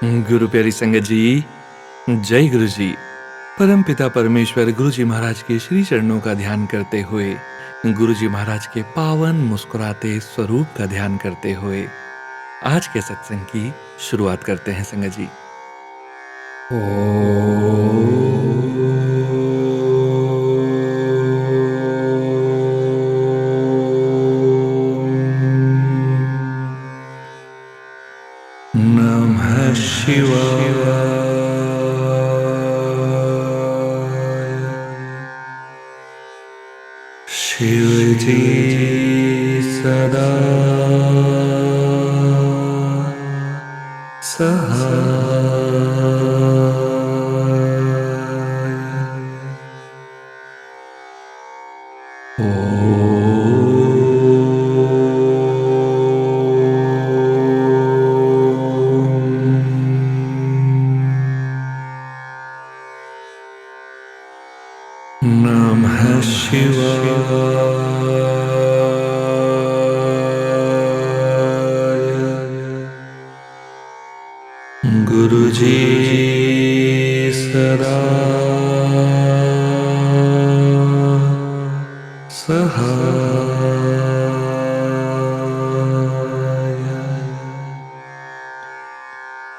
गुरु प्यारी संगत जी, जय गुरु जी। परम पिता परमेश्वर गुरु जी महाराज के श्री चरणों का ध्यान करते हुए, गुरु जी महाराज के पावन मुस्कुराते स्वरूप का ध्यान करते हुए आज के सत्संग की शुरुआत करते हैं संगत जी। नमः शिवाय। शिव जी सदा सहाय। नमः शिवाय। गुरु जी सदा सहाय।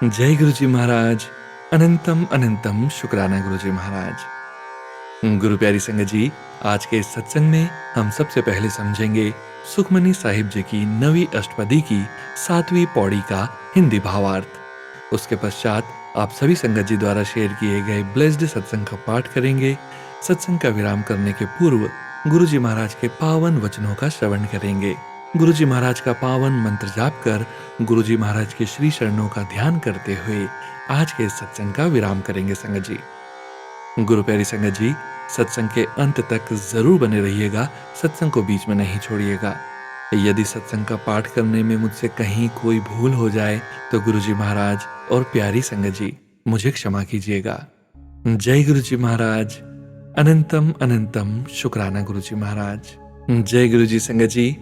जय गुरु जी महाराज। अनंतम अनंतम शुक्राना गुरु जी महाराज। गुरु प्यारी संगत जी, आज के इस सत्संग में हम सबसे पहले समझेंगे सुखमनी साहिब जी की 9वीं अष्टपदी की 7वीं पौड़ी का हिंदी भावार्थ। उसके पश्चात आप सभी संगत जी द्वारा शेयर किए गए ब्लेस्ड सत्संग का पाठ करेंगे। सत्संग का विराम करने के पूर्व गुरु जी महाराज के पावन वचनों का श्रवण करेंगे। गुरु जी महाराज का पावन मंत्र जाप कर गुरु जी महाराज के श्री चरणों का ध्यान करते हुए आज के इस सत्संग का विराम करेंगे संगत जी। गुरु प्यारी संगत जी, सत्संग के अंत तक जरूर बने रहिएगा, सत्संग को बीच में नहीं छोड़िएगा। यदि सत्संग का पाठ करने में मुझसे कहीं कोई भूल हो जाए तो गुरु जी महाराज और प्यारी संगत जी मुझे क्षमा कीजिएगा। जय गुरु जी महाराज। अनंतम अनंतम शुक्राना गुरु जी महाराज। जय गुरु जी संगत जी।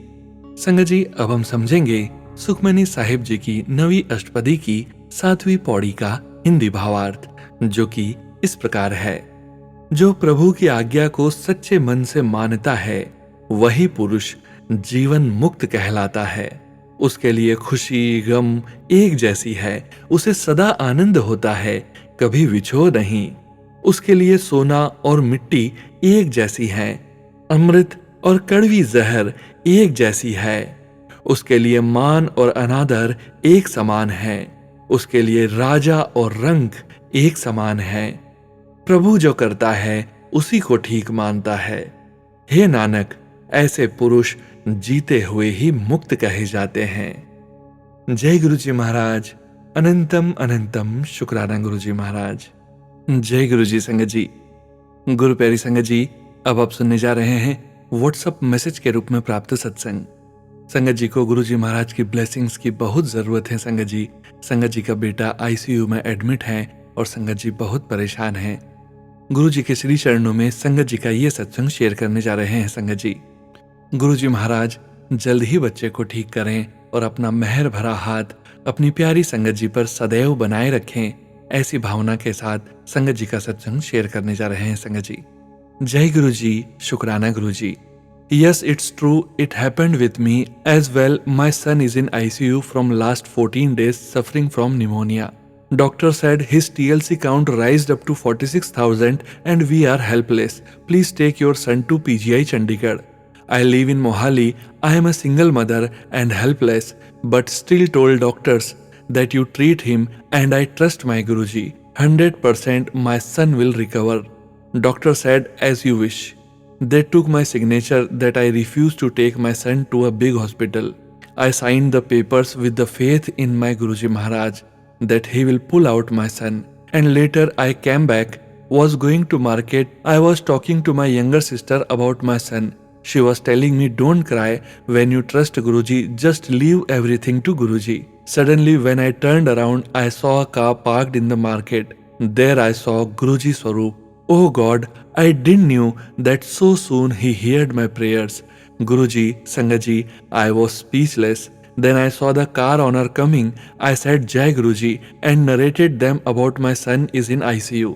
संगत जी, अब हम समझेंगे सुखमनी साहिब जी की 9वीं अष्टपदी की 7वीं पौड़ी का हिंदी भावार्थ, जो कि इस प्रकार है। जो प्रभु की आज्ञा को सच्चे मन से मानता है वही पुरुष जीवन मुक्त कहलाता है। उसके लिए खुशी गम एक जैसी है, उसे सदा आनंद होता है, कभी विछोह नहीं। उसके लिए सोना और मिट्टी एक जैसी है, अमृत और कड़वी जहर एक जैसी है। उसके लिए मान और अनादर एक समान है, उसके लिए राजा और रंक एक समान है। प्रभु जो करता है उसी को ठीक मानता है। हे नानक, ऐसे पुरुष जीते हुए ही मुक्त कहे जाते हैं। जय गुरु जी महाराज। अनंतम अनंतम शुक्राना गुरु जी महाराज। जय गुरु जी संगत जी। गुरु प्यारी संगत जी, अब आप सुनने जा रहे हैं व्हाट्सएप मैसेज के रूप में प्राप्त सत्संग। संगत जी को गुरु जी महाराज की ब्लेसिंग्स की बहुत जरूरत है संगत जी। संगत जी का बेटा आईसीयू में एडमिट है और संगत जी बहुत परेशान हैं। गुरु जी के श्री चरणों में संगत जी का ये सत्संग शेयर करने जा रहे हैं संगत जी। गुरु जी महाराज जल्द ही बच्चे को ठीक करें और अपना मेहर भरा हाथ अपनी प्यारी संगत जी पर सदैव बनाए रखें, ऐसी भावना के साथ संगत जी का सत्संग शेयर करने जा रहे हैं संगत जी। जय गुरु जी। शुक्राना गुरु जी। Yes, it's true. It happened with me as well. My son is in ICU from last 14 days suffering from pneumonia. Doctor said his TLC count rised up to 46,000 and we are helpless. Please take your son to PGI Chandigarh. I live in Mohali. I am a single mother and helpless, but still told doctors that you treat him and I trust my Guruji. 100% my son will recover. Doctor said as you wish. They took my signature that I refused to take my son to a big hospital. I signed the papers with the faith in my Guruji Maharaj that he will pull out my son. And later I came back, was going to market. I was talking to my younger sister about my son. She was telling me, don't cry when you trust Guruji, just leave everything to Guruji. Suddenly when I turned around, I saw a car parked in the market. There I saw Guruji Swaroop. Oh God, I didn't knew that so soon he heard my prayers. Guruji, Sangat ji, I was speechless. Then I saw the car owner coming. I said, Jai Guruji, and narrated them about my son is in ICU.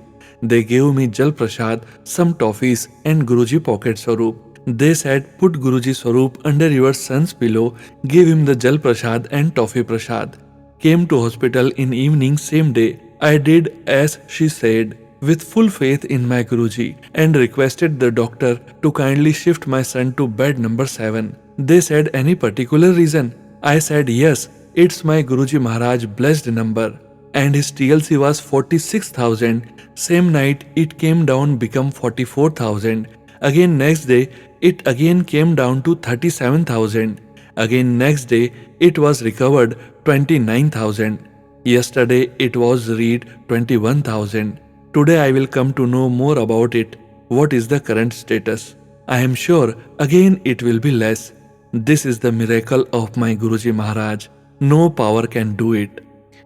They gave me Jal Prasad, some toffees, and Guruji pocket Swaroop. They said, put Guruji Swaroop under your son's pillow, give him the Jal Prasad and toffee Prasad. Came to hospital in evening same day. I did as she said, with full faith in my Guruji, and requested the doctor to kindly shift my son to bed number 7. They said, any particular reason? I said, yes, it's my Guruji Maharaj blessed number. And his TLC was 46,000. Same night it came down become 44,000. Again next day it again came down to 37,000. Again next day it was recovered 29,000. Yesterday it was read 21,000. Today I will come to know more about it. What is the current status? I am sure again it will be less. This is the miracle of my Guruji Maharaj. No power can do it.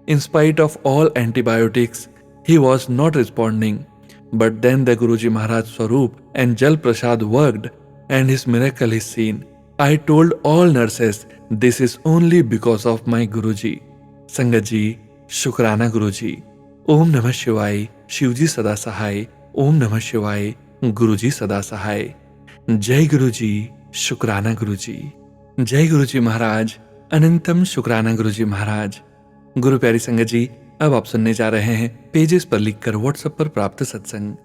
In spite of all antibiotics, he was not responding. But then the Guruji Maharaj Swaroop and Jal Prasad worked and his miracle is seen. I told all nurses, this is only because of my Guruji. Sangat ji, Shukrana Guruji. Om Namah Shivaya, Shivji Sada Sahai. Om Namah Shivaya, Guruji Sada Sahai. Jai Guruji, Shukrana Guruji. जय गुरुजी महाराज, अनंतम शुक्राना गुरुजी महाराज। गुरु प्यारी संगत जी, अब आप सुनने जा रहे हैं पेजेस पर लिखकर व्हाट्सएप पर प्राप्त सत्संग।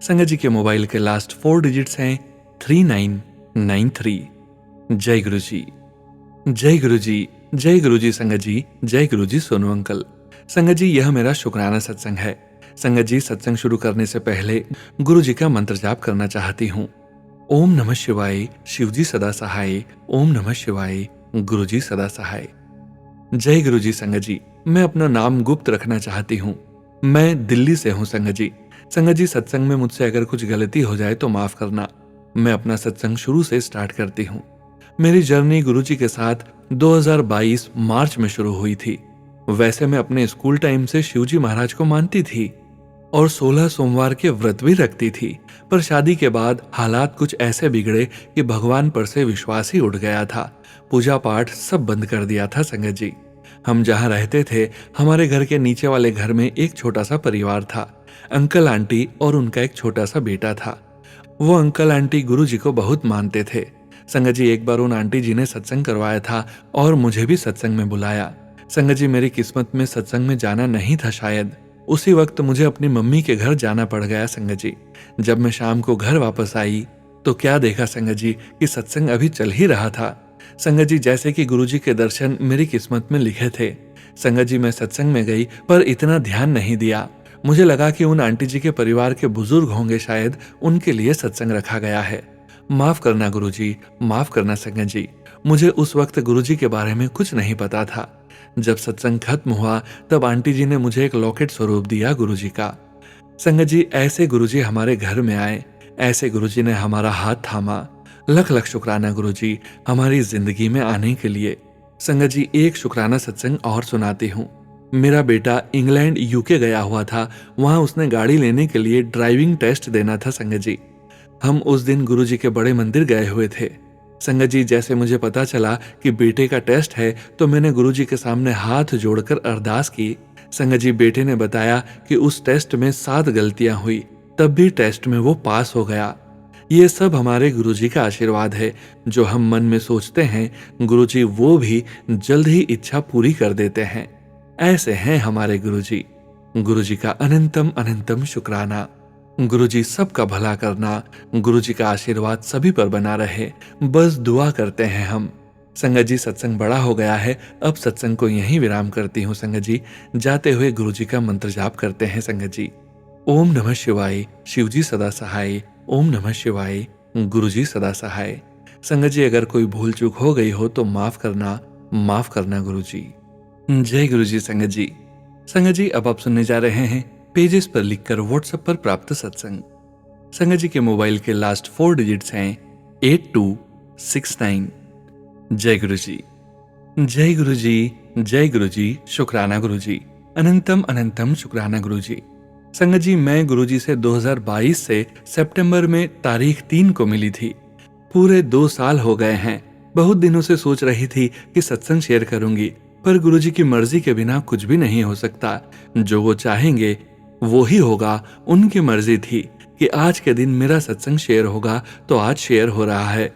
संगत जी के मोबाइल के लास्ट 4 डिजिट्स हैं 3993। जय गुरुजी, जय गुरुजी, जय गुरुजी संगत जी, जय गुरुजी सोनू अंकल। संगत जी, यह मेरा शुक्राना सत्संग है। संगत जी, सत्संग शुरू करने से पहले गुरु जी का मंत्र जाप करना चाहती हूँ। ओम नमः शिवाय, शिवजी सदा सहाय। ओम नमः शिवाय, गुरुजी सदा सहाय। जय गुरुजी संगत जी, मैं अपना नाम गुप्त रखना चाहती हूँ। मैं दिल्ली से हूँ संगत जी। संगत जी, सत्संग में मुझसे अगर कुछ गलती हो जाए तो माफ करना। मैं अपना सत्संग शुरू से स्टार्ट करती हूँ। मेरी जर्नी गुरुजी के साथ 2022 मार्च में शुरू हुई थी। वैसे मैं अपने स्कूल टाइम से शिवजी महाराज को मानती थी और 16 सोमवार के व्रत भी रखती थी, पर शादी के बाद हालात कुछ ऐसे बिगड़े कि भगवान पर से विश्वास ही उठ गया था। पूजा पाठ सब बंद कर दिया था संगत जी। हम जहाँ रहते थे, हमारे घर के नीचे वाले घर में एक छोटा सा परिवार था। अंकल आंटी और उनका एक छोटा सा बेटा था। वो अंकल आंटी गुरु जी को बहुत मानते थे। संगत जी, एक बार उन आंटी जी ने सत्संग करवाया था और मुझे भी सत्संग में बुलाया। संगत जी, मेरी किस्मत में सत्संग में जाना नहीं था शायद। उसी वक्त मुझे अपनी मम्मी के घर जाना पड़ गया संगत जी। जब मैं शाम को घर वापस आई तो क्या देखा संगत जी कि सत्संग अभी चल ही रहा था। संगत जी, जैसे कि गुरुजी के दर्शन मेरी किस्मत में लिखे थे। संगत जी, मैं सत्संग में गई पर इतना ध्यान नहीं दिया। मुझे लगा कि उन आंटी जी के परिवार के बुजुर्ग होंगे, शायद उनके लिए सत्संग रखा गया है। माफ करना गुरुजी, माफ करना संगत जी। मुझे उस वक्त गुरुजी के बारे में कुछ नहीं पता था। जब सत्संग खत्म हुआ तब आंटी जी ने मुझे एक लॉकेट स्वरूप दिया गुरुजी का। संगत जी, ऐसे गुरुजी हमारे घर में आए, ऐसे गुरुजी ने हमारा हाथ थामा। लख लख शुक्राना गुरुजी हमारी जिंदगी में आने के लिए। संगत जी, एक शुक्राना सत्संग और सुनाती हूँ। मेरा बेटा इंग्लैंड यूके गया हुआ था। वहां उसने गाड़ी लेने के लिए ड्राइविंग टेस्ट देना था संगत जी। हम उस दिन गुरुजी के बड़े मंदिर गए हुए थे। संगत जी, जैसे मुझे पता चला कि बेटे का टेस्ट है तो मैंने गुरुजी के सामने हाथ जोड़कर अरदास की। संगत जी, बेटे ने बताया कि उस टेस्ट में 7 गलतियां हुई, तब भी टेस्ट में वो पास हो गया। ये सब हमारे गुरुजी का आशीर्वाद है। जो हम मन में सोचते हैं, गुरुजी वो भी जल्द ही इच्छा पूरी कर देते हैं। ऐसे हैं हमारे गुरुजी। गुरुजी का अनंतम अनंतम शुक्राना। गुरुजी सबका भला करना। गुरुजी का आशीर्वाद सभी पर बना रहे, बस दुआ करते हैं हम। संगत जी, सत्संग बड़ा हो गया है, अब सत्संग को यहीं विराम करती हूँ संगत जी। जाते हुए गुरुजी का मंत्र जाप करते हैं संगत जी। ओम नमः शिवाय, शिवजी सदा सहाय। ओम नमः शिवाय, गुरुजी सदा सहाय। संगत जी, अगर कोई भूल चूक हो गई हो तो माफ करना गुरुजी। जय गुरुजी संगत जी। संगत जी, अब आप सुनने जा रहे हैं पेजेस पर लिखकर व्हाट्सएप पर प्राप्त सत्संग। संगत जी के मोबाइल के लास्ट 4 डिजिट्स हैं 8269। जय गुरुजी, जय गुरुजी, जय गुरुजी, शुक्राना गुरुजी, अनंतम अनंतम शुक्राना गुरुजी। संगत जी, मैं गुरुजी से 2022 से सितंबर में तारीख 3 को मिली थी। पूरे 2 साल हो गए हैं। बहुत दिनों से सोच रही थी कि सत्संग शेयर करूंगी, पर गुरुजी की मर्जी के बिना कुछ भी नहीं हो सकता। जो वो चाहेंगे वो ही होगा। उनकी मर्जी थी कि आज के दिन मेरा सत्संग शेयर होगा, तो आज शेयर हो रहा है।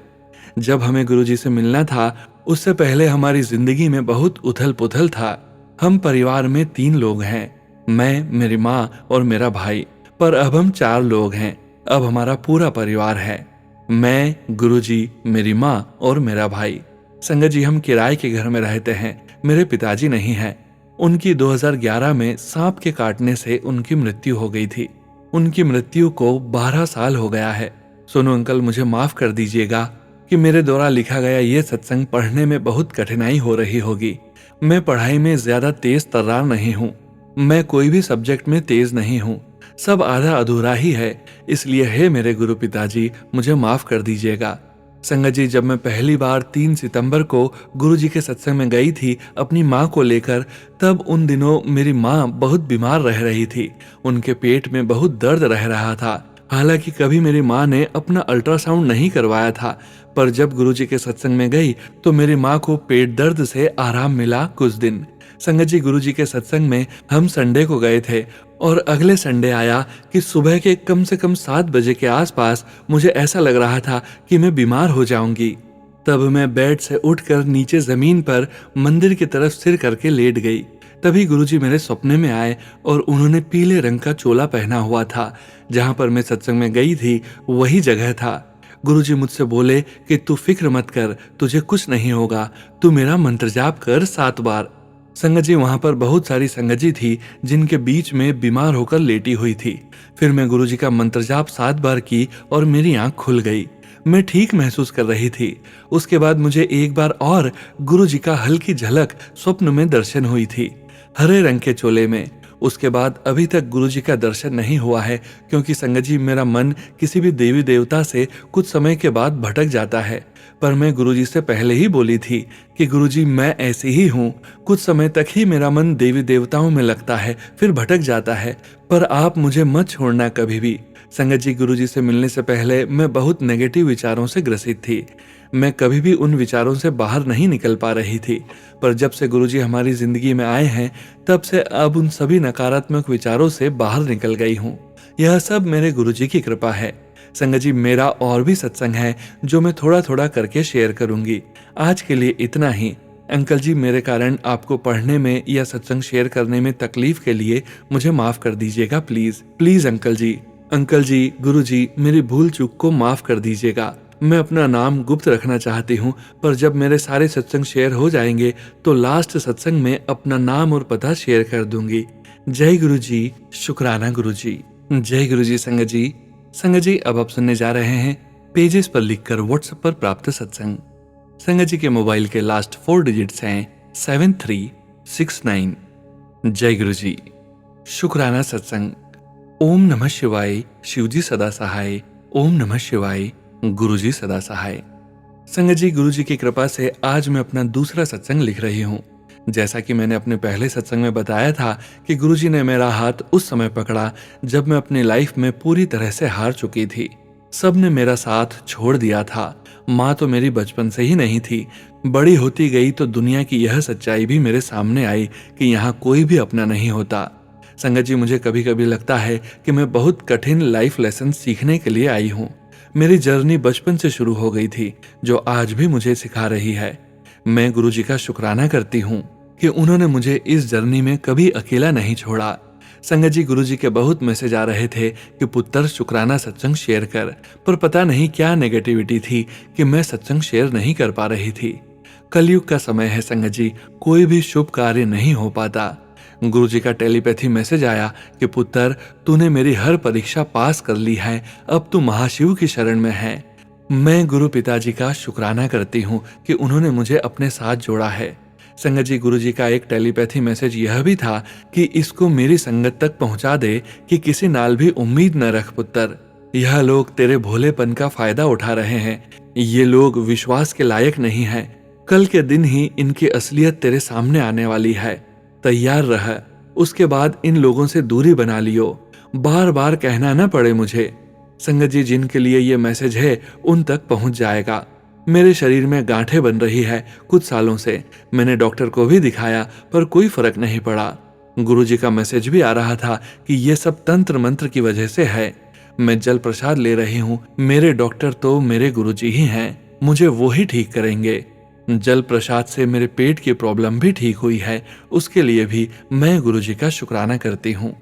जब हमें गुरुजी से मिलना था, उससे पहले हमारी जिंदगी में बहुत उथल पुथल था। हम परिवार में 3 लोग हैं, मैं, मेरी माँ और मेरा भाई। पर अब हम 4 लोग हैं। अब हमारा पूरा परिवार है, मैं, गुरुजी, मेरी माँ और मेरा भाई। संगत जी, हम किराए के घर में रहते हैं। मेरे पिताजी नहीं हैं। उनकी 2011 में सांप के काटने से उनकी मृत्यु हो गई थी। उनकी मृत्यु को 12 साल हो गया है। सोनू अंकल, मुझे माफ कर दीजिएगा कि मेरे द्वारा लिखा गया ये सत्संग पढ़ने में बहुत कठिनाई हो रही होगी। मैं पढ़ाई में ज्यादा तेज तर्रार नहीं हूँ। मैं कोई भी सब्जेक्ट में तेज नहीं हूँ। सब आधा अधूरा ही है। इसलिए हे मेरे गुरु पिताजी, मुझे माफ कर दीजिएगा। संगत जी, जब मैं पहली बार 3 सितंबर को गुरुजी के सत्संग में गई थी अपनी माँ को लेकर, तब उन दिनों मेरी माँ बहुत बीमार रह रही थी। उनके पेट में बहुत दर्द रह रहा था। हालांकि कभी मेरी माँ ने अपना अल्ट्रासाउंड नहीं करवाया था, पर जब गुरुजी के सत्संग में गई तो मेरी माँ को पेट दर्द से आराम मिला कुछ दिन। संगत जी, गुरुजी के सत्संग में हम संडे को गए थे और अगले संडे आया कि सुबह के कम से कम 7 बजे के आसपास मुझे ऐसा लग रहा था कि मैं बीमार हो जाऊंगी। तब मैं बेड से उठकर नीचे जमीन पर मंदिर की तरफ सिर करके लेट गई। तभी गुरुजी मेरे सपने में आए और उन्होंने पीले रंग का चोला पहना हुआ था। जहां पर मैं सत्संग में गई थी वही जगह था। गुरुजी मुझसे बोले कि तू फिक्र मत कर, तुझे कुछ नहीं होगा, तू मेरा मंत्र जाप कर 7 बार। संगत जी, वहां पर बहुत सारी संगत जी थी जिनके बीच में बीमार होकर लेटी हुई थी। फिर मैं गुरुजी का मंत्र जाप 7 बार की और मेरी आंख खुल गई। मैं ठीक महसूस कर रही थी। उसके बाद मुझे एक बार और गुरुजी का हल्की झलक स्वप्न में दर्शन हुई थी, हरे रंग के चोले में। उसके बाद अभी तक गुरुजी का दर्शन नहीं हुआ है, क्योंकि संगत जी, मेरा मन किसी भी देवी देवता से कुछ समय के बाद भटक जाता है। पर मैं गुरुजी से पहले ही बोली थी कि गुरुजी, मैं ऐसी ही हूँ। कुछ समय तक ही मेरा मन देवी देवताओं में लगता है, फिर भटक जाता है, पर आप मुझे मत छोड़ना कभी भी। संगत जी, गुरुजी से मिलने से पहले मैं बहुत नेगेटिव विचारों से ग्रसित थी। मैं कभी भी उन विचारों से बाहर नहीं निकल पा रही थी। पर जब से गुरुजी हमारी जिंदगी में आए हैं, तब से अब उन सभी नकारात्मक विचारों से बाहर निकल गई हूँ। यह सब मेरे गुरुजी की कृपा है। संगत जी, मेरा और भी सत्संग है जो मैं थोड़ा थोड़ा करके शेयर करूंगी। आज के लिए इतना ही। अंकल जी, मेरे कारण आपको पढ़ने में या सत्संग शेयर करने में तकलीफ के लिए मुझे माफ कर दीजिएगा, please please uncle ji. Uncle ji, Guru ji, मेरी भूल चूक को माफ कर दीजिएगा। मैं अपना नाम गुप्त रखना चाहती हूँ, पर जब मेरे सारे सत्संग शेयर हो जाएंगे तो लास्ट सत्संग में अपना नाम और पता शेयर कर दूंगी। जय गुरु जी, शुक्राना गुरु जी। जय गुरु जी। संगत जी, संगत जी, अब आप सुनने जा रहे हैं पेजेस पर लिखकर व्हाट्सएप पर प्राप्त सत्संग। संगत जी के मोबाइल के लास्ट 4 डिजिट्स हैं 7369। जय गुरु जी। शुक्राना सत्संग। ओम नमः शिवाय, शिवजी सदा सहाय। ओम नमः शिवाय, गुरुजी सदा सहाय। संगत जी, गुरुजी की कृपा से आज मैं अपना दूसरा सत्संग लिख रही हूँ। जैसा कि मैंने अपने पहले सत्संग में बताया था कि गुरुजी ने मेरा हाथ उस समय पकड़ा जब मैं अपनी लाइफ में पूरी तरह से हार चुकी थी। सबने मेरा साथ छोड़ दिया था। माँ तो मेरी बचपन से ही नहीं थी। बड़ी होती गई तो दुनिया की यह सच्चाई भी मेरे सामने आई कि यहाँ कोई भी अपना नहीं होता। संगत जी, मुझे कभी कभी लगता है कि मैं बहुत कठिन लाइफ लेसन सीखने के लिए आई हूँ। मेरी जर्नी बचपन से शुरू हो गई थी, जो आज भी मुझे सिखा रही है। मैं गुरुजी का शुक्राना करती हूँ कि उन्होंने मुझे इस जर्नी में कभी अकेला नहीं छोड़ा। संगत जी, गुरुजी के बहुत मैसेज आ रहे थे कि पुत्र शुक्राना सत्संग शेयर कर, पर पता नहीं क्या नेगेटिविटी थी कि मैं सत्संग शेयर नहीं कर पा रही थी। कलयुग का समय है संगत जी, कोई भी शुभ कार्य नहीं हो पाता। गुरुजी का टेलीपैथी मैसेज आया कि पुत्र, तूने मेरी हर परीक्षा पास कर ली है, अब तू महाशिव की शरण में है। मैं गुरु पिताजी का शुक्राना करती हूँ कि उन्होंने मुझे अपने साथ जोड़ा है। संगत जी, गुरुजी का एक टेलीपैथी मैसेज यह भी था कि इसको मेरी संगत तक पहुंचा दे कि किसी नाल भी उम्मीद न रख पुत्र। यह लोग तेरे भोलेपन का फायदा उठा रहे हैं। ये लोग विश्वास के लायक नहीं हैं। कल के दिन ही इनकी असलियत तेरे सामने आने वाली है। तैयार रह, उसके बाद इन लोगों से दूरी बना लियो। बार बार कहना न पड़े मुझे। संगत जी, जिनके लिए ये मैसेज है उन तक पहुंच जाएगा। मेरे शरीर में गांठें बन रही है कुछ सालों से। मैंने डॉक्टर को भी दिखाया पर कोई फर्क नहीं पड़ा। गुरुजी का मैसेज भी आ रहा था कि ये सब तंत्र मंत्र की वजह से है। मैं जल प्रसाद ले रही हूँ, मेरे डॉक्टर तो मेरे गुरुजी ही हैं, मुझे वो ही ठीक करेंगे। जल प्रसाद से मेरे पेट की प्रॉब्लम भी ठीक हुई है, उसके लिए भी मैं गुरुजी का शुक्राना करती हूँ।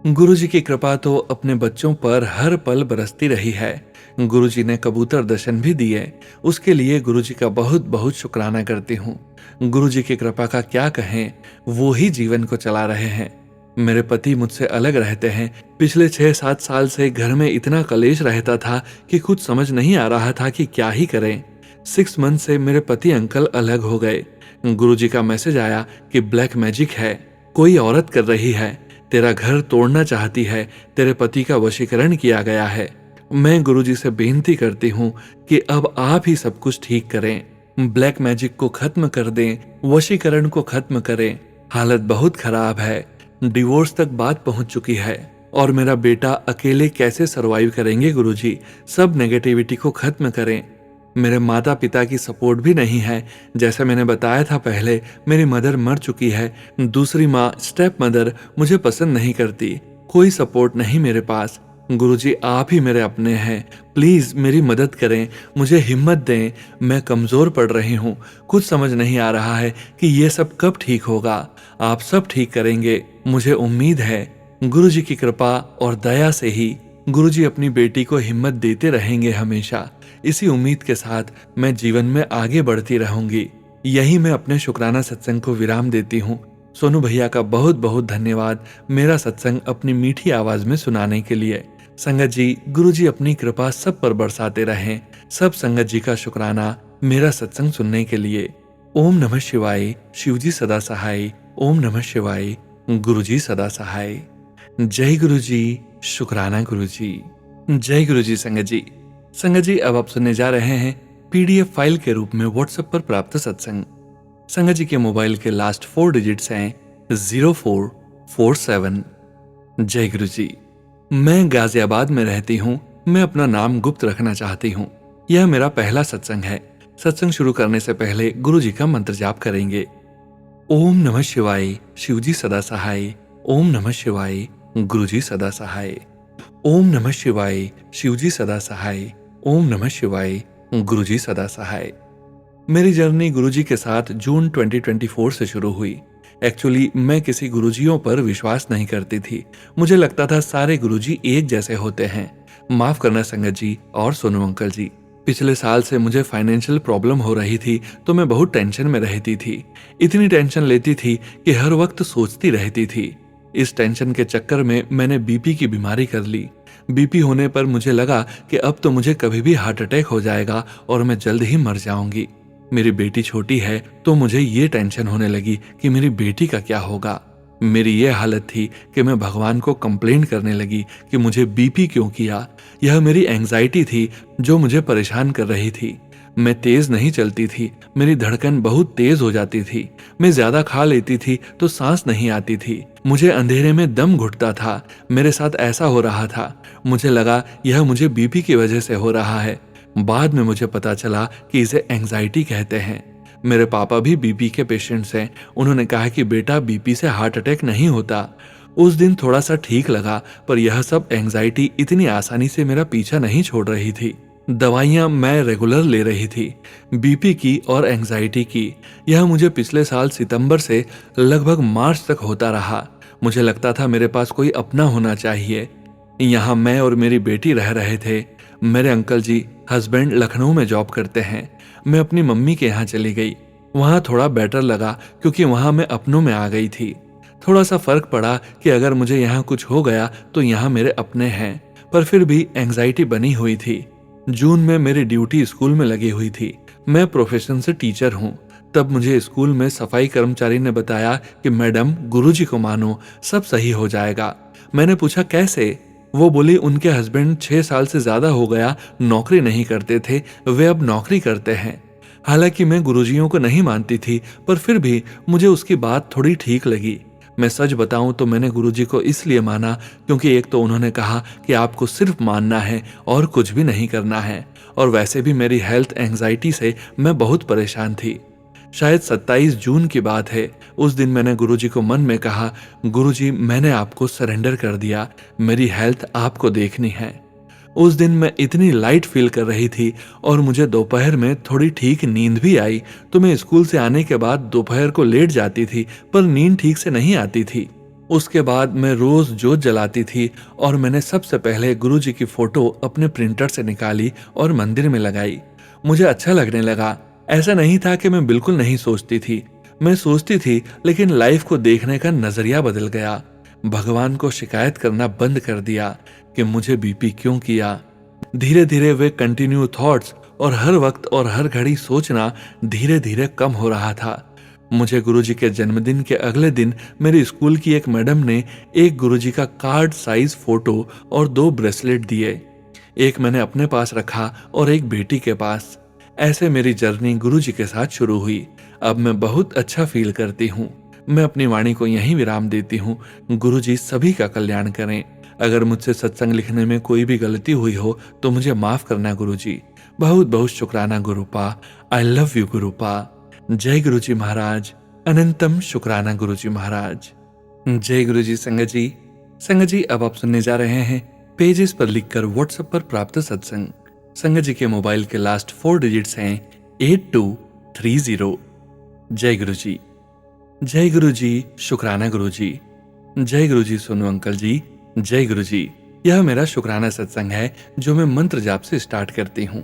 गुरुजी की कृपा तो अपने बच्चों पर हर पल बरसती रही है। गुरुजी ने कबूतर दर्शन भी दिए, उसके लिए गुरुजी का बहुत बहुत शुक्राना करती हूँ। गुरुजी की कृपा का क्या कहें, वो ही जीवन को चला रहे हैं। मेरे पति मुझसे अलग रहते हैं। पिछले 6-7 साल से घर में इतना कलेश रहता था कि कुछ समझ नहीं आ रहा था कि क्या ही करें। 6 मंथ से मेरे पति अंकल अलग हो गए। गुरुजी का मैसेज आया कि ब्लैक मैजिक है, कोई औरत कर रही है, तेरा घर तोड़ना चाहती है, तेरे पति का वशीकरण किया गया है। मैं गुरुजी से बेनती करती हूँ कि अब आप ही सब कुछ ठीक करें, ब्लैक मैजिक को खत्म कर दें, वशीकरण को खत्म करें। हालत बहुत खराब है, डिवोर्स तक बात पहुंच चुकी है और मेरा बेटा अकेले कैसे सरवाइव करेंगे गुरुजी, सब नेगेटिविटी को खत्म करें। मेरे माता पिता की सपोर्ट भी नहीं है। जैसे मैंने बताया था पहले, मेरी मदर मर चुकी है, दूसरी माँ स्टेप मदर मुझे पसंद नहीं करती, कोई सपोर्ट नहीं मेरे पास। गुरुजी आप ही मेरे अपने हैं, प्लीज मेरी मदद करें, मुझे हिम्मत दें, मैं कमजोर पड़ रही हूँ। कुछ समझ नहीं आ रहा है कि ये सब कब ठीक होगा। आप सब ठीक करेंगे, मुझे उम्मीद है। गुरुजी की कृपा और दया से ही गुरुजी अपनी बेटी को हिम्मत देते रहेंगे हमेशा। इसी उम्मीद के साथ मैं जीवन में आगे बढ़ती रहूंगी। यही मैं अपने शुक्राना सत्संग को विराम देती हूँ। सोनू भैया का बहुत बहुत धन्यवाद मेरा सत्संग अपनी मीठी आवाज में सुनाने के लिए। संगत जी, गुरुजी अपनी कृपा सब पर बरसाते रहें। सब संगत जी का शुक्राना मेरा सत्संग सुनने के लिए। ओम नमः शिवाय, शिवजी सदा सहाय। ओम नमः शिवाय, गुरुजी सदा सहाय। जय गुरुजी, शुक्राना गुरुजी। जय गुरुजी। संगत जी, संगत जी अब आप सुनने जा रहे हैं पीडीएफ फाइल के रूप में व्हाट्सएप पर प्राप्त सत्संग। संगत जी के मोबाइल के लास्ट 4 डिजिट्स हैं 0447। जय गुरुजी। मैं गाजियाबाद में रहती हूँ। मैं अपना नाम गुप्त रखना चाहती हूँ। यह मेरा पहला सत्संग है। सत्संग शुरू करने से पहले गुरुजी का मंत्र जाप करेंगे। ओम नमः शिवाय, शिवजी सदा सहाय। ओम नमः शिवाय, गुरुजी सदा सहाय। ओम नमः शिवाय, शिवजी सदा सहाय। ओम नमः शिवाय, गुरुजी सदा सहाय। मेरी जर्नी गुरुजी के साथ जून 2024 से शुरू हुई। एक्चुअली मैं किसी गुरुजियों पर विश्वास नहीं करती थी। मुझे लगता था सारे गुरुजी एक जैसे होते हैं। माफ करना संगत जी और सोनू अंकल जी। पिछले साल से मुझे फाइनेंशियल प्रॉब्लम हो रही थी तो मैं बहुत टेंशन में रहती थी। इतनी टेंशन लेती थी कि हर वक्त सोचती रहती थी। इस टेंशन के चक्कर में मैंने बीपी की बीमारी कर ली। बीपी होने पर मुझे लगा कि अब तो मुझे कभी भी हार्ट अटैक हो जाएगा और मैं जल्द ही मर जाऊंगी। मेरी बेटी छोटी है तो मुझे ये टेंशन होने लगी कि मेरी बेटी का क्या होगा। मेरी ये हालत थी कि मैं भगवान को कंप्लेंट करने लगी कि मुझे बीपी क्यों किया। यह मेरी एंजाइटी थी जो मुझे परेशान कर रही थी। मैं तेज नहीं चलती थी, मेरी धड़कन बहुत तेज हो जाती थी। मैं ज्यादा खा लेती थी तो सांस नहीं आती थी। मुझे अंधेरे में दम घुटता था। मेरे साथ ऐसा हो रहा था। मुझे लगा यह मुझे बीपी की वजह से हो रहा है। बाद में मुझे पता चला कि इसे एंजाइटी कहते हैं। मेरे पापा भी बीपी के पेशेंट्स हैं। उन्होंने कहा कि बेटा बीपी से हार्ट अटैक नहीं होता। उस दिन थोड़ा सा ठीक लगा, पर यह सब एंजाइटी इतनी आसानी से मेरा पीछा नहीं छोड़ रही थी। दवाइयां मैं रेगुलर ले रही थी, बीपी की और एंजाइटी की। यह मुझे पिछले साल सितंबर से लगभग मार्च तक होता रहा। मुझे लगता था मेरे पास कोई अपना होना चाहिए। यहाँ मैं और मेरी बेटी रह रहे थे। मेरे अंकल जी हस्बैंड लखनऊ में जॉब करते हैं। मैं अपनी मम्मी के यहाँ चली गई। वहाँ थोड़ा बेटर लगा क्योंकि वहाँ मैं अपनों में आ गई थी। थोड़ा सा फर्क पड़ा कि अगर मुझे यहाँ कुछ हो गया तो यहाँ मेरे अपने हैं, पर फिर भी एंजाइटी बनी हुई थी। जून में मेरी ड्यूटी स्कूल में लगी हुई थी। मैं प्रोफेशन से टीचर हूँ। तब मुझे स्कूल में सफाई कर्मचारी ने बताया कि मैडम गुरुजी को मानो, सब सही हो जाएगा। मैंने पूछा कैसे? वो बोली उनके हस्बैंड 6 साल से ज्यादा हो गया नौकरी नहीं करते थे, वे अब नौकरी करते हैं। हालांकि मैं गुरुजियों को नहीं मानती थी, पर फिर भी मुझे उसकी बात थोड़ी ठीक लगी। मैं सच बताऊं तो मैंने गुरुजी को इसलिए माना क्योंकि एक तो उन्होंने कहा कि आपको सिर्फ मानना है और कुछ भी नहीं करना है, और वैसे भी मेरी हेल्थ एंजाइटी से मैं बहुत परेशान थी। शायद 27 जून की बात है। उस दिन मैंने गुरुजी को मन में कहा, गुरुजी मैंने आपको सरेंडर कर दिया, मेरी हेल्थ आपको देखनी है। उस दिन मैं इतनी लाइट फील कर रही थी और मुझे दोपहर में थोड़ी ठीक नींद भी आई, तो मैं स्कूल से आने के बाद दोपहर को लेट जाती थी पर नींद ठीक से नहीं आती थी। उसके बाद मैं रोज जोत जलाती थी और मैंने सबसे पहले गुरुजी की फोटो अपने प्रिंटर से निकाली और मंदिर में लगाई। मुझे अच्छा लगने लगा। ऐसा नहीं था कि मैं बिल्कुल नहीं सोचती थी, मैं सोचती थी, लेकिन लाइफ को देखने का नजरिया बदल गया। भगवान को शिकायत करना बंद कर दिया कि मुझे बीपी क्यों किया। धीरे धीरे वे कंटिन्यू थॉट्स और हर वक्त और हर घड़ी सोचना धीरे धीरे कम हो रहा था। मुझे गुरुजी के जन्मदिन के अगले दिन मेरी स्कूल की एक मैडम ने एक गुरुजी का कार्ड साइज फोटो और 2 ब्रेसलेट दिए। एक मैंने अपने पास रखा और एक बेटी के पास। ऐसे मेरी जर्नी गुरुजी के साथ शुरू हुई। अब मैं बहुत अच्छा फील करती हूँ। मैं अपनी वाणी को यहीं विराम देती हूँ। गुरुजी सभी का कल्याण करें। अगर मुझसे सत्संग लिखने में कोई भी गलती हुई हो तो मुझे माफ करना गुरुजी। बहुत बहुत शुक्राना गुरुपा। I love you गुरुपा। जय गुरुजी महाराज। अनंतम शुक्राना गुरुजी महाराज। जय गुरुजी संगत जी। संगत जी, अब आप सुनने जा रहे हैं पेजेस पर लिखकर व्हाट्सएप पर प्राप्त सत्संग। संगत जी के मोबाइल के लास्ट 4 डिजिट्स हैं 8230। जय गुरुजी। जय गुरुजी। शुक्राना गुरुजी। जय गुरुजी सोनू अंकल जी। जय गुरुजी। यह मेरा शुक्राना सत्संग है जो मैं मंत्र जाप से स्टार्ट करती हूँ।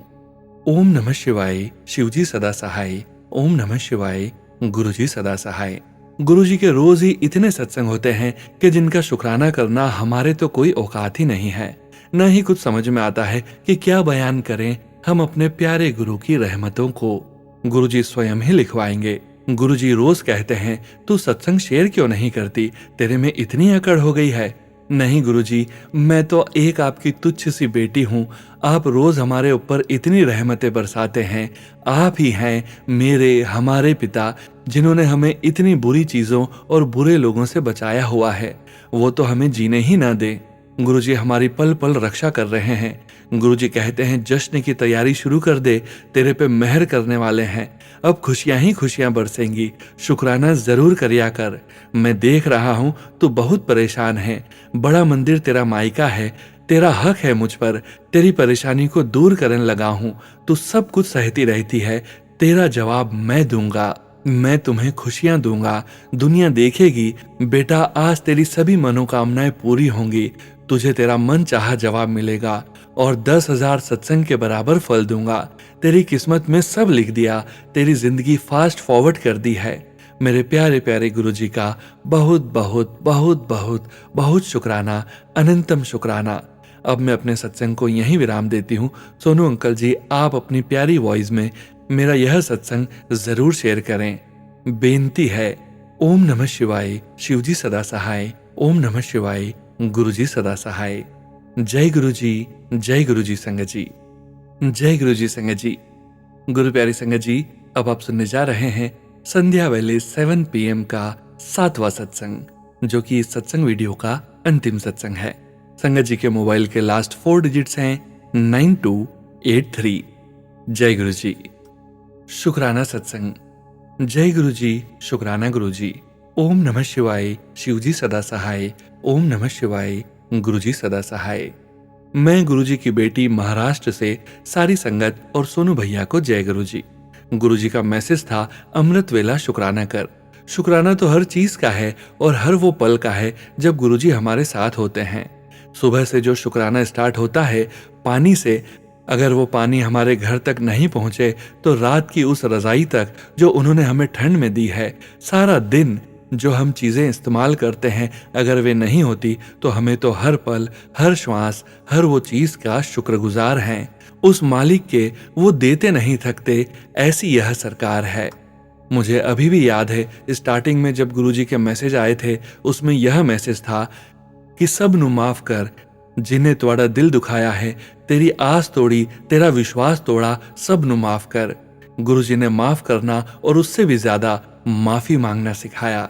ओम नमः शिवाय, शिवजी सदा सहाय। ओम नमः शिवाय, गुरुजी सदा सहाय। गुरुजी के रोज ही इतने सत्संग होते हैं कि जिनका शुक्राना करना हमारे तो कोई औकात ही नहीं है। न ही कुछ समझ में आता है कि क्या बयान करें हम अपने प्यारे गुरु की रहमतों को। गुरुजी स्वयं ही लिखवाएंगे। गुरुजी रोज कहते हैं, तू सत्संग शेयर क्यों नहीं करती, तेरे में इतनी अकड़ हो गई है। नहीं गुरुजी, मैं तो एक आपकी तुच्छ सी बेटी हूँ। आप रोज हमारे ऊपर इतनी रहमतें बरसाते हैं। आप ही हैं मेरे हमारे पिता, जिन्होंने हमें इतनी बुरी चीजों और बुरे लोगों से बचाया हुआ है। वो तो हमें जीने ही ना दे। गुरुजी हमारी पल पल रक्षा कर रहे हैं। गुरुजी कहते हैं, जश्न की तैयारी शुरू कर दे, तेरे पे मेहर करने वाले हैं। अब खुशियां ही खुशियां बरसेंगी। शुक्राना जरूर करिया कर। मैं देख रहा हूं तू बहुत परेशान है। बड़ा मंदिर तेरा मायका है। तेरा हक है मुझ पर। तेरी परेशानी को दूर करने लगा हूं। तू सब कुछ सहती रहती है। तेरा जवाब मैं दूंगा। मैं तुम्हें खुशियां दूंगा। दुनिया देखेगी बेटा, आज तेरी सभी मनोकामनाएं पूरी होंगी। तुझे तेरा मन चाहा जवाब मिलेगा और 10,000 सत्संग के बराबर फल दूंगा। तेरी किस्मत में सब लिख दिया। तेरी जिंदगी फास्ट फॉरवर्ड कर दी है। मेरे प्यारे प्यारे गुरुजी का बहुत बहुत बहुत बहुत बहुत शुक्राना, अनंतम शुक्राना। अब मैं अपने सत्संग को यहीं विराम देती हूँ। सोनू अंकल जी, आप अपनी प्यारी वॉइस में मेरा यह सत्संग जरूर शेयर करें। बेनती है। ओम नमः शिवाय, शिवजी सदा सहाय। ओम नमः शिवाय, गुरुजी सदा सहाय। जय गुरुजी। जय गुरुजी संगत जी। जय गुरुजी संगत जी। गुरु प्यारी संगत जी, अब आप सुनने जा रहे हैं संध्या वेले 7 PM का 7वां सत्संग, जो कि इस सत्संग वीडियो का अंतिम सत्संग है। संगत जी के मोबाइल के लास्ट 4 डिजिट्स हैं 9283। जय गुरुजी। शुक्राना सत्संग। जय गुरुजी। शुक्राना गुरुजी। ओम नमः शिवाय, शिवजी सदा सहाय। ओम नमः शिवाय, गुरुजी सदा सहाय। मैं गुरुजी की बेटी महाराष्ट्र से सारी संगत और सोनू भैया को जय गुरुजी। गुरुजी का मैसेज था, अमृत वेला शुक्राना कर। शुक्राना तो हर चीज का है और हर वो पल का है जब गुरुजी हमारे साथ होते हैं। सुबह से जो शुक्राना स्टार्ट होता है पानी से, अगर वो पानी हमारे घर तक नहीं पहुंचे तो रात की उस रजाई तक जो उन्होंने हमें ठंड में दी है, सारा दिन जो हम चीजें इस्तेमाल करते हैं, अगर वे नहीं होती तो हमें तो हर पल, हर श्वास, हर वो चीज का शुक्रगुजार हैं। उस मालिक के वो देते नहीं थकते, ऐसी यह सरकार है। मुझे अभी भी याद है स्टार्टिंग में जब गुरुजी के मैसेज आए थे, उसमें यह मैसेज था कि सब नु माफ कर, जिन्हें तुम्हारा दिल दुखाया है, तेरी आस तोड़ी, तेरा विश्वास तोड़ा, सब नु माफ कर। गुरुजी ने माफ करना और उससे भी ज्यादा माफी मांगना सिखाया।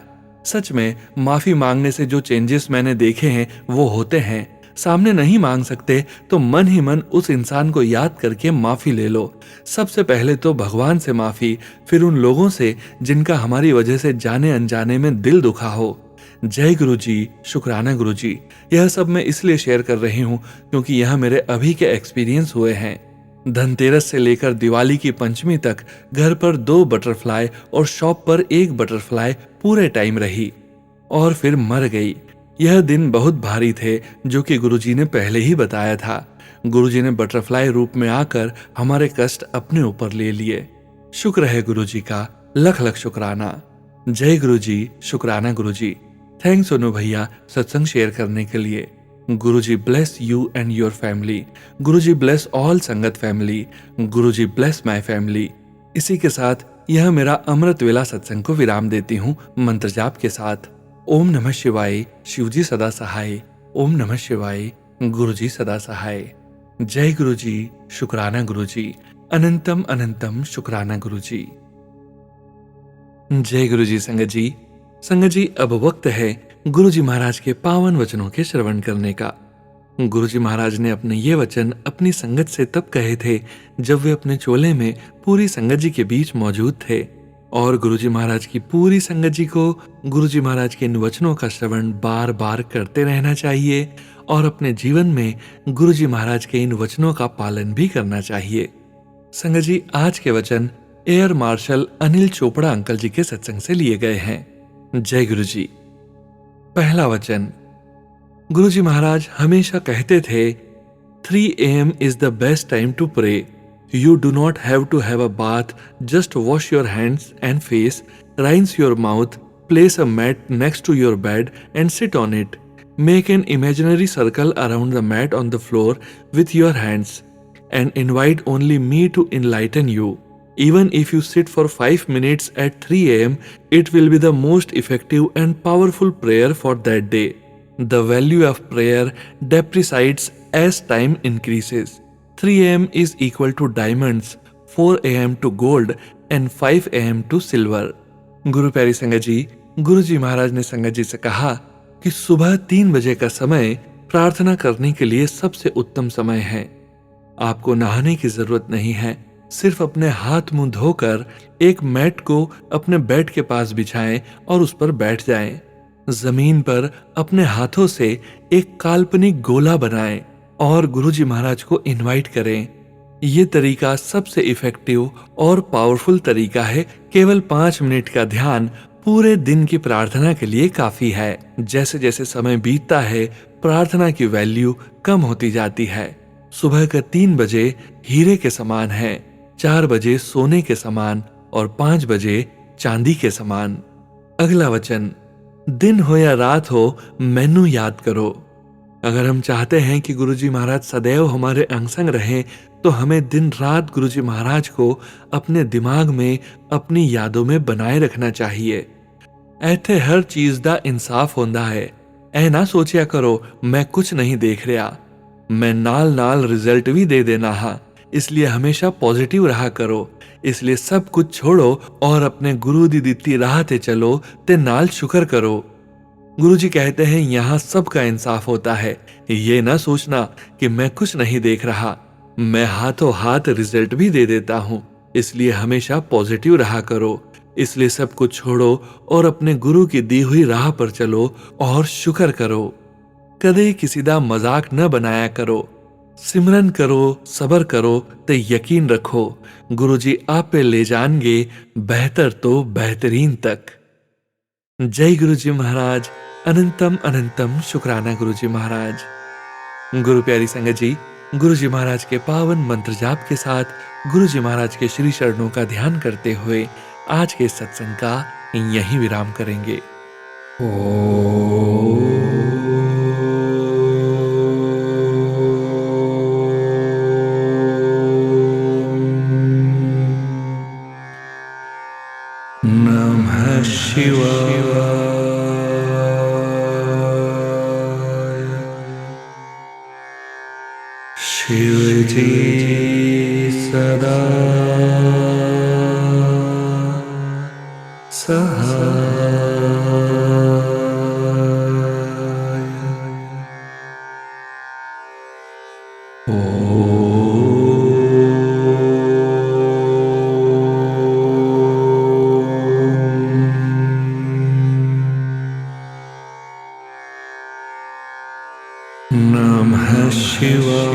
सच में माफी मांगने से जो चेंजेस मैंने देखे हैं वो होते हैं। सामने नहीं मांग सकते तो मन ही मन उस इंसान को याद करके माफी ले लो। सबसे पहले तो भगवान से माफी, फिर उन लोगों से जिनका हमारी वजह से जाने अनजाने में दिल दुखा हो। जय गुरु जी, शुक्राना गुरु जी। यह सब मैं इसलिए शेयर कर रही हूँ क्योंकि यह मेरे अभी के एक्सपीरियंस हुए हैं। धनतेरस से लेकर दिवाली की पंचमी तक घर पर 2 बटरफ्लाई और शॉप पर 1 बटरफ्लाई पूरे टाइम रही और फिर मर गई। यह दिन बहुत भारी थे जो कि गुरुजी ने पहले ही बताया था। गुरुजी ने बटरफ्लाई रूप में आकर हमारे कष्ट अपने ऊपर ले लिए। शुक्र है गुरुजी का, लख लख शुक्राना। जय गुरुजी, शुक्राना गुरुजी। थैंक्स सोनू भैया सत्संग शेयर करने के लिए। Guruji bless you and your family. Guruji bless all sangat family. Guruji bless my family. इसी के साथ यह मेरा अमृत वेला सत्संग को विराम देती हूँ मंत्र जाप के साथ। ओम नमः शिवाय, शिवजी सदा सहाय। ओम नमः शिवाय, गुरुजी सदा सहाय। जय गुरुजी, शुक्राना गुरुजी। अनंतम अनंतम शुक्राना गुरुजी। जय गुरुजी संगत जी। संगत जी, अब वक्त है गुरुजी महाराज के पावन वचनों के श्रवण करने का। गुरुजी महाराज ने अपने ये वचन अपनी संगत से तब कहे थे जब वे अपने चोले में पूरी संगत जी के बीच मौजूद थे। और गुरुजी महाराज की पूरी संगत जी को गुरुजी महाराज के इन वचनों का श्रवण बार बार करते रहना चाहिए और अपने जीवन में गुरुजी महाराज के इन वचनों का पालन भी करना चाहिए। संगत जी, आज के वचन air marshal Anil Chopra uncle ji के सत्संग से लिए गए हैं। जय गुरुजी। पहला वचन, गुरुजी महाराज हमेशा कहते थे 3 AM is the best time to pray. You do not have to have a bath, just wash your hands and face, rinse your mouth, place a mat next to your bed and sit on it. Make an imaginary circle around the mat on the floor with your hands and invite only me to enlighten you. Even if you sit for 5 minutes at 3 AM, it will be the most effective and powerful prayer for that day. The value of prayer depreciates as time increases. 3 AM is equal to diamonds, 4 AM to gold and 5 AM to silver. गुरु प्यारी संगत जी, गुरुजी महाराज ने संगत जी से कहा कि सुबह 3 बजे का समय प्रार्थना करने के लिए सबसे उत्तम समय है। आपको नहाने की जरूरत नहीं है, सिर्फ अपने हाथ मुंह धोकर एक मैट को अपने बेड के पास बिछाएं और उस पर बैठ जाएं। जमीन पर अपने हाथों से एक काल्पनिक गोला बनाएं और गुरुजी महाराज को इनवाइट करें। ये तरीका सबसे इफेक्टिव और पावरफुल तरीका है। केवल 5 मिनट का ध्यान पूरे दिन की प्रार्थना के लिए काफी है। जैसे जैसे समय बीतता है, प्रार्थना की वैल्यू कम होती जाती है। सुबह का 3 बजे हीरे के समान है, 4 बजे सोने के समान और 5 बजे चांदी के समान। अगला वचन, दिन हो या रात हो, मैनू याद करो। अगर हम चाहते हैं कि गुरुजी महाराज सदैव हमारे अंग संग रहें, तो हमें दिन रात गुरुजी महाराज को अपने दिमाग में, अपनी यादों में बनाए रखना चाहिए। ऐथे हर चीज दा इंसाफ होंदा है। ऐ ना सोचा करो मैं कुछ नहीं देख रहा, मैं नाल नाल रिजल्ट भी दे देना हा। इसलिए हमेशा पॉजिटिव रहा करो। इसलिए सब कुछ छोड़ो और अपने गुरु दी दित्ती राह ते चलो ते नाल शुक्र करो। गुरुजी कहते हैं यहाँ सबका इंसाफ होता है। ये ना सोचना कि मैं कुछ नहीं देख रहा, मैं हाथों हाथ रिजल्ट भी दे देता हूँ। इसलिए हमेशा पॉजिटिव रहा करो। इसलिए सब कुछ छोड़ो और अपने गुरु की दी हुई राह पर चलो और शुक्र करो। कदे किसी दा मजाक न बनाया करो। सिमरन करो, सबर करो ते यकीन रखो गुरुजी आपे ले जाएंगे बेहतर तो बेहतरीन तक। जय गुरुजी महाराज। अनंतम अनंतम शुक्राना गुरुजी महाराज। गुरु प्यारी संगत जी, गुरुजी महाराज के पावन मंत्र जाप के साथ गुरुजी महाराज के श्री चरणों का ध्यान करते हुए आज के सत्संग का यहीं विराम करेंगे। नमः शिवाय। शिवजी सदा सहाय। नमः शिवाय।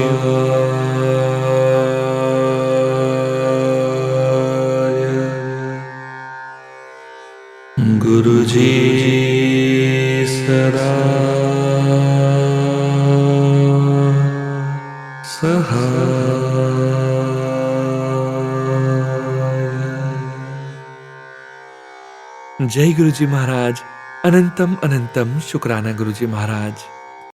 गुरुजी सदा सहाय। जय गुरुजी महाराज। अनंतम अनंतम शुक्राना गुरुजी महाराज।